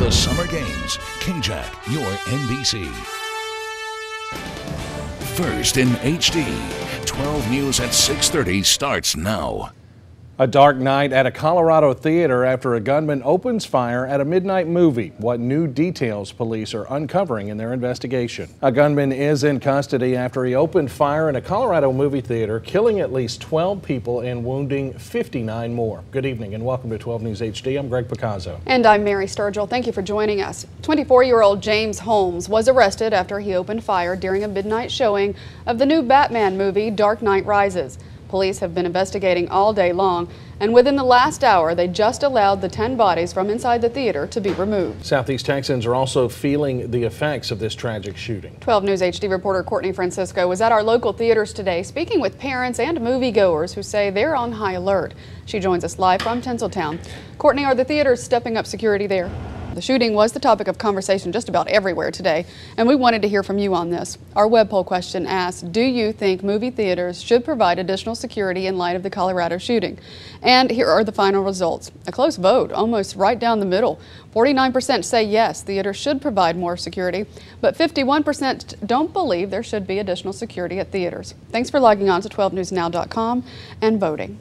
the Summer Games. KJAC, your NBC. First in HD. 12 News at 6:30 starts now. A dark night at a Colorado theater after a gunman opens fire at a midnight movie. What new details police are uncovering in their investigation. A gunman is in custody after he opened fire in a Colorado movie theater, killing at least 12 people and wounding 59 more. Good evening and welcome to 12 News HD. I'm Greg Picasso. And I'm Mary Sturgill. Thank you for joining us. 24-year-old James Holmes was arrested after he opened fire during a midnight showing of the new Batman movie, Dark Knight Rises. Police have been investigating all day long, and within the last hour, they just allowed the 10 bodies from inside the theater to be removed. Southeast Texans are also feeling the effects of this tragic shooting. 12 News HD reporter Courtney Francisco was at our local theaters today, speaking with parents and moviegoers who say they're on high alert. She joins us live from Tinseltown. Courtney, are the theaters stepping up security there? The shooting was the topic of conversation just about everywhere today, and we wanted to hear from you on this. Our web poll question asked, do you think movie theaters should provide additional security in light of the Colorado shooting? And here are the final results. A close vote, almost right down the middle. 49% say yes, theaters should provide more security, but 51% don't believe there should be additional security at theaters. Thanks for logging on to 12newsnow.com and voting.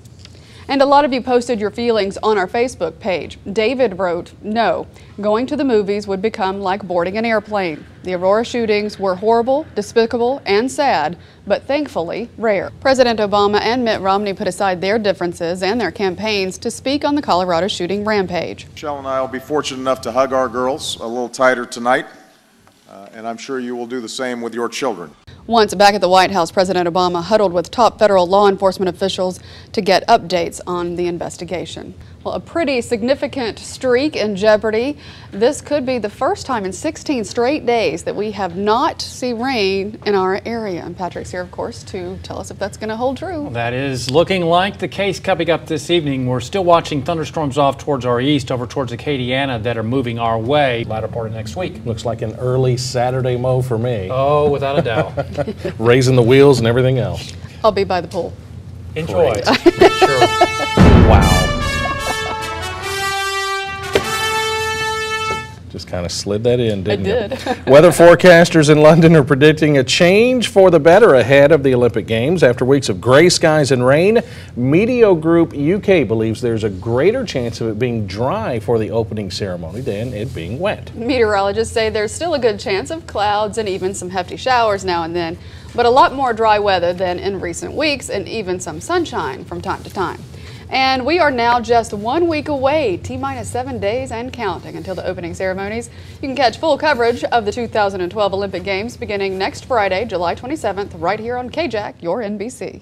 And a lot of you posted your feelings on our Facebook page. David wrote, no, going to the movies would become like boarding an airplane. The Aurora shootings were horrible, despicable, and sad, but thankfully rare. President Obama and Mitt Romney put aside their differences and their campaigns to speak on the Colorado shooting rampage. Michelle and I will be fortunate enough to hug our girls a little tighter tonight, and I'm sure you will do the same with your children. Once back at the White House, President Obama huddled with top federal law enforcement officials to get updates on the investigation. Well, a pretty significant streak in jeopardy. This could be the first time in 16 straight days that we have not seen rain in our area. And Patrick's here, of course, to tell us if that's going to hold true. Well, that is looking like the case coming up this evening. We're still watching thunderstorms off towards our east, over towards Acadiana, that are moving our way latter part of next week. Looks like an early Saturday mow for me. Oh, without a doubt. Raising the wheels and everything else. I'll be by the pool. Enjoy. Sure. Wow. Just kind of slid that in, didn't you? I did. Weather forecasters in London are predicting a change for the better ahead of the Olympic Games. After weeks of gray skies and rain, Meteo Group UK believes there's a greater chance of it being dry for the opening ceremony than it being wet. Meteorologists say there's still a good chance of clouds and even some hefty showers now and then, but a lot more dry weather than in recent weeks and even some sunshine from time to time. And we are now just 1 week away, T-minus 7 days and counting until the opening ceremonies. You can catch full coverage of the 2012 Olympic Games beginning next Friday, July 27th, right here on KJAC, your NBC.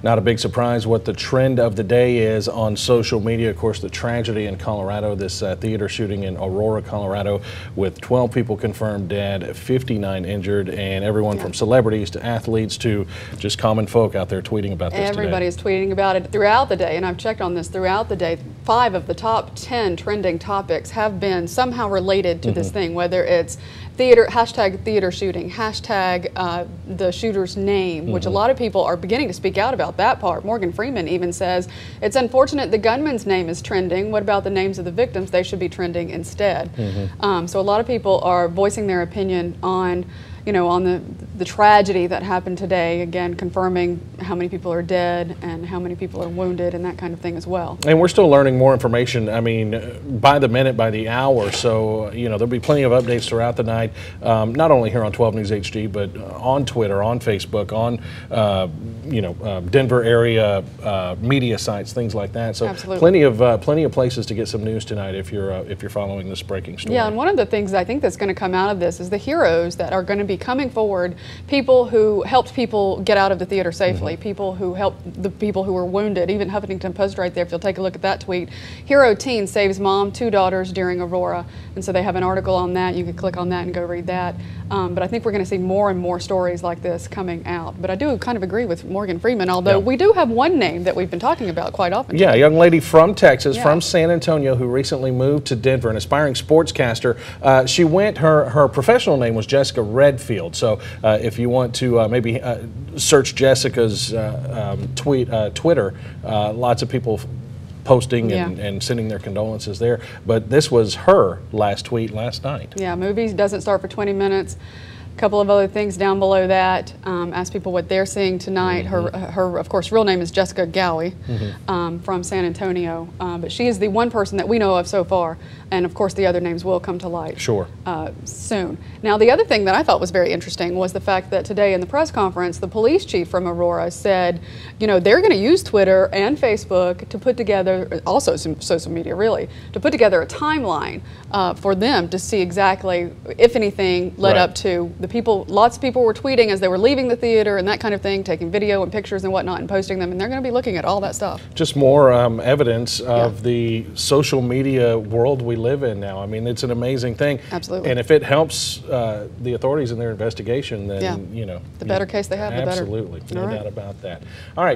Not a big surprise what the trend of the day is on social media. Of course, the tragedy in Colorado, this theater shooting in Aurora, Colorado, with 12 people confirmed dead, 59 injured, and everyone from celebrities to athletes to just common folk out there tweeting about this Everybody is tweeting about it throughout the day, and I've checked on this throughout the day. 5 of the top 10 trending topics have been somehow related to this thing, whether it's theater, hashtag theater shooting, hashtag the shooter's name, which a lot of people are beginning to speak out about that part. Morgan Freeman even says, it's unfortunate the gunman's name is trending. What about the names of the victims? They should be trending instead. So a lot of people are voicing their opinion on, on the tragedy that happened today, again, confirming how many people are dead and how many people are wounded and that kind of thing as well. And we're still learning more information, I mean, by the minute, by the hour, so, there'll be plenty of updates throughout the night, not only here on 12 News HD, but on Twitter, on Facebook, on, Denver area media sites, things like that. So plenty of places to get some news tonight if you're following this breaking story. Yeah, and one of the things I think that's going to come out of this is the heroes that are going to be coming forward, people who helped people get out of the theater safely, people who helped the people who were wounded. Even Huffington Post right there, if you'll take a look at that tweet. Hero teen saves mom, 2 daughters during Aurora. And so they have an article on that. You can click on that and go read that. But I think we're going to see more and more stories like this coming out. But I do kind of agree with Morgan Freeman, although we do have one name that we've been talking about quite often. Yeah, a young lady from Texas, from San Antonio, who recently moved to Denver, an aspiring sportscaster. She went, her professional name was Jessica Redfield. So if you want to maybe search Jessica's Twitter, lots of people posting and sending their condolences there. But this was her last tweet last night. Yeah, movies doesn't start for 20 minutes. A couple of other things down below that. Ask people what they're seeing tonight. Her, of course, real name is Jessica Gowie from San Antonio, but she is the one person that we know of so far. And of course, the other names will come to light soon. Now, the other thing that I thought was very interesting was the fact that today in the press conference, the police chief from Aurora said, you know, they're going to use Twitter and Facebook to put together, also some social media really, to put together a timeline for them to see exactly, if anything, led up to the people. Lots of people were tweeting as they were leaving the theater and that kind of thing, taking video and pictures and whatnot and posting them, and they're going to be looking at all that stuff. Just more evidence of the social media world we live in now. I mean, it's an amazing thing. Absolutely. And if it helps the authorities in their investigation, then, you know. The better case they have, the better. Absolutely. No doubt about that. All right.